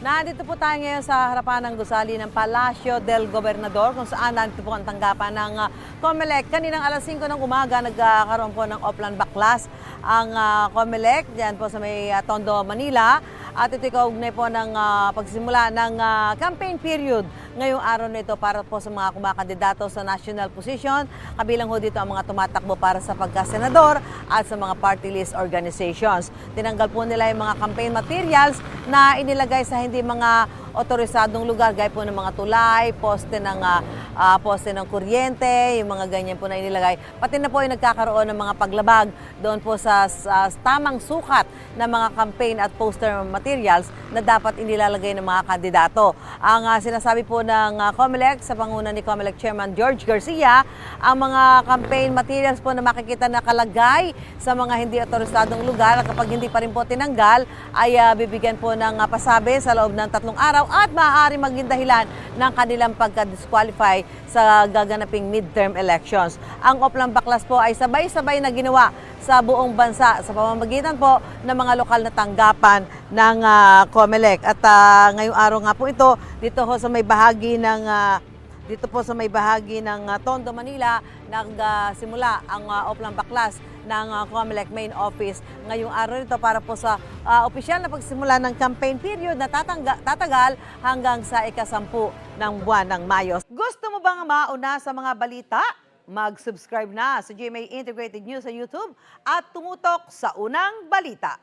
Nandito po tayo ngayon sa harapan ng gusali ng Palacio del Gobernador kung saan nandito po ang tanggapan ng COMELEC. Kaninang alas 5 ng umaga nagkaroon po ng Oplan Baklas ang COMELEC diyan po sa may Tondo, Manila. At ito kaugnay po ng pagsimula ng campaign period ngayong araw na ito para po sa mga kumakandidato sa national position. Kabilang ho dito ang mga tumatakbo para sa pagkasenador at sa mga party list organizations. Tinanggal po nila yung mga campaign materials na inilagay sa hindi mga otorisadong lugar gaya po ng mga tulay, poste ng kuryente, yung mga ganyan po na inilagay. Pati na po yung nagkakaroon ng mga paglabag doon po sa tamang sukat ng mga campaign at poster materials na dapat inilalagay ng mga kandidato. Ang sinasabi po ng COMELEC sa panguna ni COMELEC Chairman George Garcia, ang mga campaign materials po na makikita nakalagay sa mga hindi otorisadong lugar at kapag hindi pa rin po tinanggal ay bibigyan po ng pasabi sa loob ng 3 araw at maaari maging dahilan ng kanilang pagka-disqualify sa gaganaping midterm elections. Ang Oplan Baklas po ay sabay-sabay na ginawa sa buong bansa sa pamamagitan po ng mga lokal na tanggapan ng COMELEC. At ngayong araw nga po ito, dito sa may bahagi ng Tondo, Manila, nagsimula ang Oplan Baklas ng COMELEC main office ngayong araw nito para po sa opisyal na pagsimula ng campaign period na tatagal hanggang sa ika-10 ng buwan ng Mayo. Gusto mo bang mauna sa mga balita? Mag-subscribe na sa GMA Integrated News sa YouTube at tumutok sa unang balita.